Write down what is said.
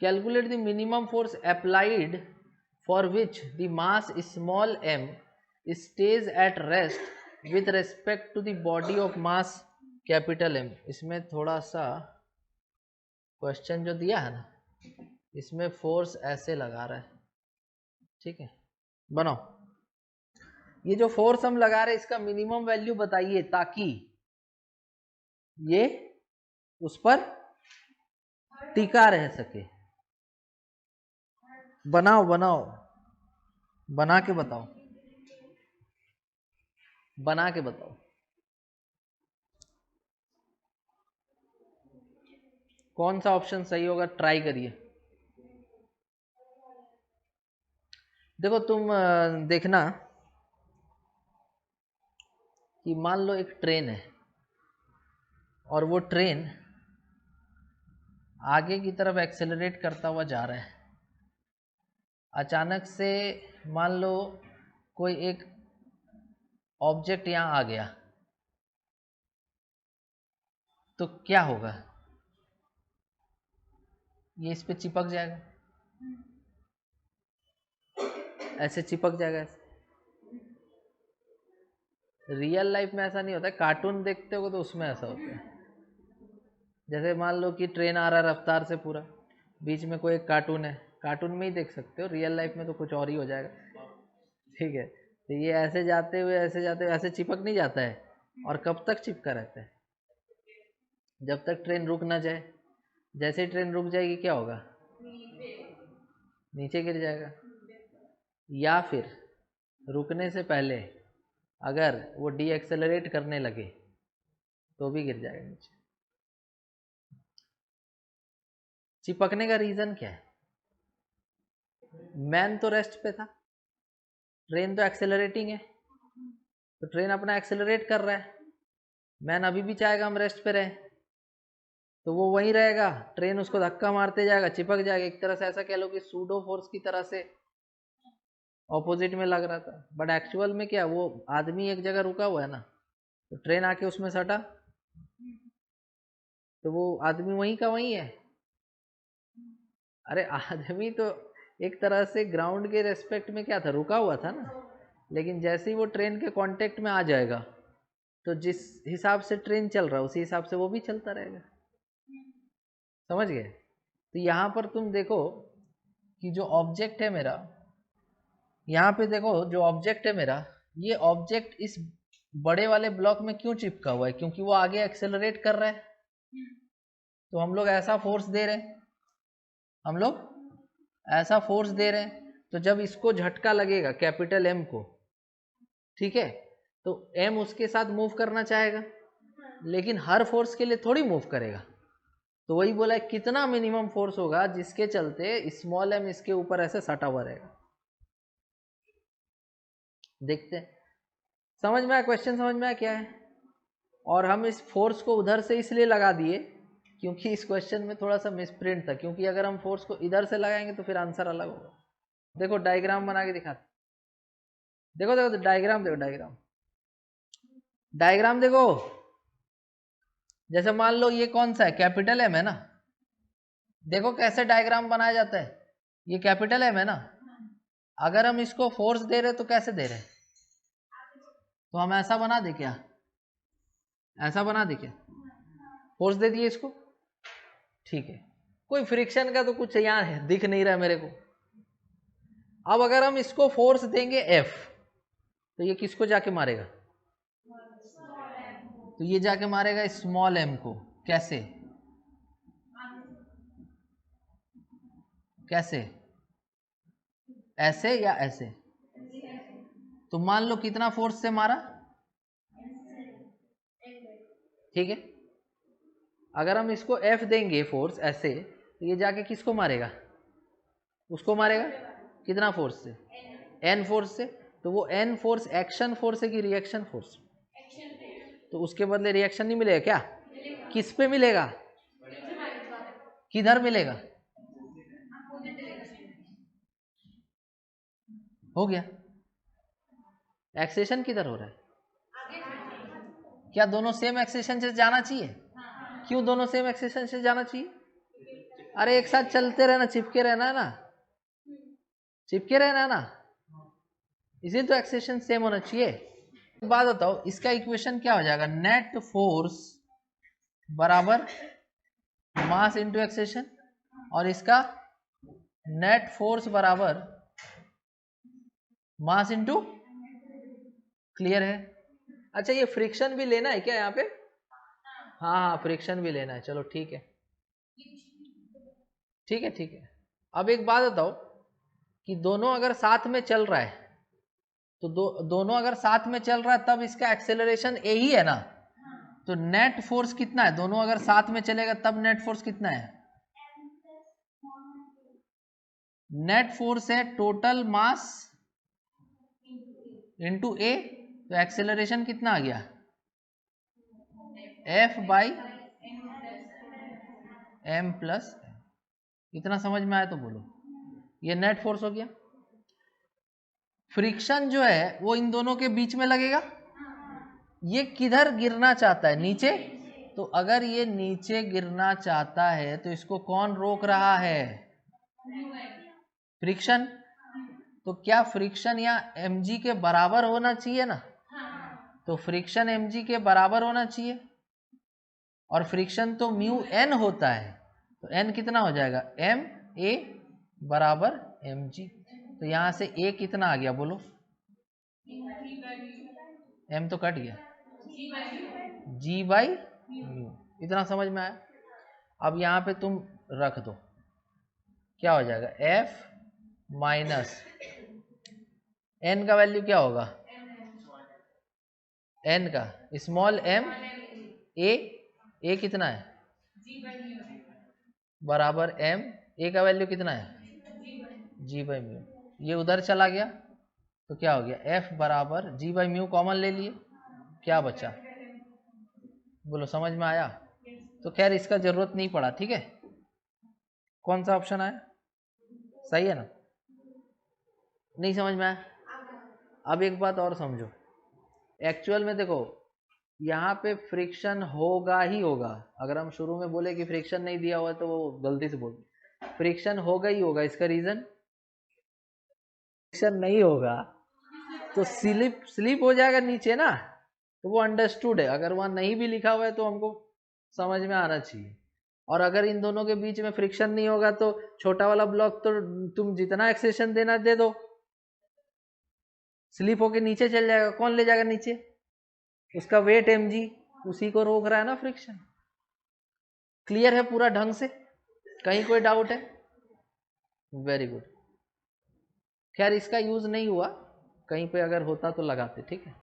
Calculate the minimum force applied for which the mass small m stage at rest with respect to the body of mass capital M। इसमें थोड़ा सा question जो दिया है ना, इसमें फोर्स ऐसे लगा रहा है, ठीक है, बनाओ। ये जो फोर्स हम लगा रहे हैं इसका मिनिमम वैल्यू बताइए ताकि ये उस पर टिका रह सके। बनाओ बनाओ, बना के बताओ, बना के बताओ। कौन सा ऑप्शन सही होगा, ट्राई करिए। देखो तुम देखना कि मान लो एक ट्रेन है और वो ट्रेन आगे की तरफ एक्सेलरेट करता हुआ जा रहा है। अचानक से मान लो कोई एक ऑब्जेक्ट यहां आ गया तो क्या होगा, ये इस पे चिपक जाएगा, ऐसे चिपक जाएगा। रियल लाइफ में ऐसा नहीं होता है, कार्टून देखते हो तो उसमें ऐसा होता है। जैसे मान लो कि ट्रेन आ रहा है रफ्तार से पूरा, बीच में कोई एक कार्टून है, कार्टून में ही देख सकते हो, रियल लाइफ में तो कुछ और ही हो जाएगा, ठीक है। तो ये ऐसे जाते हुए ऐसे चिपक नहीं जाता है। और कब तक चिपका रहता है, जब तक ट्रेन रुक ना जाए। जैसे ही ट्रेन रुक जाएगी क्या होगा, नीचे गिर जाएगा, या फिर रुकने से पहले अगर वो डी एक्सेलरेट करने लगे तो भी गिर जाएगा नीचे। चिपकने का रीजन क्या है, मैन तो रेस्ट पे था, ट्रेन तो एक्सेलरेटिंग है, तो ट्रेन अपना एक्सेलरेट कर रहा है, मैन अभी भी चाहेगा हम रेस्ट पे रहे, तो वो वहीं रहेगा, ट्रेन उसको धक्का मारते जाएगा, चिपक जाएगा। एक तरह से ऐसा कह लो कि सूडो फोर्स की तरह से ऑपोजिट में लग रहा था, बट एक्चुअल में क्या, वो आदमी एक जगह रुका हुआ है ना, तो ट्रेन आके उसमें सटा, तो वो आदमी वहीं का वहीं है। अरे आदमी तो एक तरह से ग्राउंड के रेस्पेक्ट में क्या था, रुका हुआ था ना, लेकिन जैसे ही वो ट्रेन के कांटेक्ट में आ जाएगा तो जिस हिसाब से ट्रेन चल रहा है उसी हिसाब से वो भी चलता रहेगा। समझ गए। तो यहाँ पर तुम देखो कि जो ऑब्जेक्ट है मेरा, यहाँ पे देखो जो ऑब्जेक्ट है मेरा, ये ऑब्जेक्ट इस बड़े वाले ब्लॉक में क्यों चिपका हुआ है, क्योंकि वो आगे एक्सेलरेट कर रहा है, तो हम लोग ऐसा फोर्स दे रहे हैं, हम लोग ऐसा फोर्स दे रहे हैं, तो जब इसको झटका लगेगा कैपिटल एम को, ठीक है, तो एम उसके साथ मूव करना चाहेगा, लेकिन हर फोर्स के लिए थोड़ी मूव करेगा। तो वही बोला है कितना मिनिमम फोर्स होगा जिसके चलते स्मॉल एम इसके ऊपर ऐसे सटा हुआ रहेगा। देखते हैं, समझ में आया, क्वेश्चन समझ में आया क्या है। और हम इस फोर्स को उधर से इसलिए लगा दिए क्योंकि इस क्वेश्चन में थोड़ा सा मिसप्रिंट था, क्योंकि अगर हम फोर्स को इधर से लगाएंगे तो फिर आंसर अलग होगा। देखो डायग्राम बना के दिखाते, देखो देखो डायग्राम देखो, डायग्राम डायग्राम देखो। जैसे मान लो ये कौन सा है, कैपिटल एम है ना, देखो कैसे डायग्राम बनाया जाता है, ये कैपिटल एम है ना, अगर हम इसको फोर्स दे रहे तो कैसे दे रहे, तो हम ऐसा बना दे क्या, ऐसा बना दे क्या, फोर्स दे दिए इसको, ठीक है, कोई फ्रिक्शन का तो कुछ यहाँ है दिख नहीं रहा है मेरे को। अब अगर हम इसको फोर्स देंगे F, तो ये किसको जाके मारेगा, तो ये जाके मारेगा स्मॉल m को। कैसे, कैसे, ऐसे या ऐसे, तो मान लो कितना फोर्स से मारा, ठीक है, अगर हम इसको F देंगे फोर्स ऐसे, तो ये जाके किसको मारेगा, उसको मारेगा, कितना फोर्स से, N फोर्स से। तो वो N फोर्स एक्शन फोर्स है कि रिएक्शन फोर्स, तो उसके बदले रिएक्शन नहीं मिलेगा क्या, किस पे मिलेगा, किधर मिलेगा, हो गया। एक्सेशन किधर हो रहा है, क्या दोनों सेम एक्सेशन से जाना चाहिए, क्यों दोनों सेम एक्सेशन से जाना चाहिए, अरे एक साथ चलते रहना, चिपके रहना है ना, चिपके रहना है ना, इसी तो एक्सेशन सेम होना चाहिए। बात बताओ, इसका इक्वेशन क्या हो जाएगा? नेट फोर्स बराबर मास इंटू एक्सेशन, और इसका नेट फोर्स बराबर मास इंटू, क्लियर है? अच्छा ये फ्रिक्शन भी लेना है क्या यहाँ पे? हाँ हाँ फ्रिक्शन भी लेना है, चलो ठीक है, ठीक है ठीक है। अब एक बात बताओ कि दोनों अगर साथ में चल रहा है तो दोनों अगर साथ में चल रहा है तब इसका एक्सेलरेशन ए ही है ना, तो नेट फोर्स कितना है? दोनों अगर साथ में चलेगा तब नेट फोर्स कितना है? नेट फोर्स है टोटल मास इंटू ए, तो एक्सेलरेशन कितना आ गया? F by M plus. इतना समझ में आया तो बोलो, ये नेट फोर्स हो गया। फ्रिक्शन जो है वो इन दोनों के बीच में लगेगा। ये किधर गिरना चाहता है? नीचे। तो अगर ये नीचे गिरना चाहता है तो इसको कौन रोक रहा है? फ्रिक्शन। तो क्या फ्रिक्शन यहाँ mg के बराबर होना चाहिए ना? तो फ्रिक्शन mg के बराबर होना चाहिए, और फ्रिक्शन तो म्यू n होता है, तो n कितना हो जाएगा? m a बराबर mg। तो यहां से a कितना आ गया बोलो? m तो कट गया, g बाई म्यू। इतना समझ में आया? अब यहाँ पे तुम रख दो, क्या हो जाएगा? f माइनस n का वैल्यू क्या होगा? n का स्मॉल m a कितना है? बराबर m, a का वैल्यू कितना है? g by mu. ये उधर चला गया तो क्या हो गया? f बराबर g बाई म्यू कॉमन ले लिए, क्या बचा? बोलो समझ में आया? तो खैर इसका जरूरत नहीं पड़ा, ठीक है। कौन सा ऑप्शन आया? सही है ना? नहीं समझ में आया? अब एक बात और समझो, एक्चुअल में देखो यहाँ पे फ्रिक्शन होगा ही होगा। अगर हम शुरू में बोले कि फ्रिक्शन नहीं दिया हुआ तो वो गलती से बोल, फ्रिक्शन होगा ही होगा। इसका रीजन, फ्रिक्शन नहीं होगा तो स्लिप हो जाएगा नीचे ना, तो वो अंडरस्टूड है। अगर वहां नहीं भी लिखा हुआ है तो हमको समझ में आना चाहिए। और अगर इन दोनों के बीच में फ्रिक्शन नहीं होगा तो छोटा वाला ब्लॉक तो तुम जितना एक्सेशन देना दे दो, स्लिप होके नीचे चल जाएगा। कौन ले जाएगा नीचे? उसका वेट mg, उसी को रोक रहा है ना फ्रिक्शन। क्लियर है पूरा ढंग से? कहीं कोई डाउट है? Very good. खैर इसका यूज नहीं हुआ, कहीं पे अगर होता तो लगाते, ठीक है।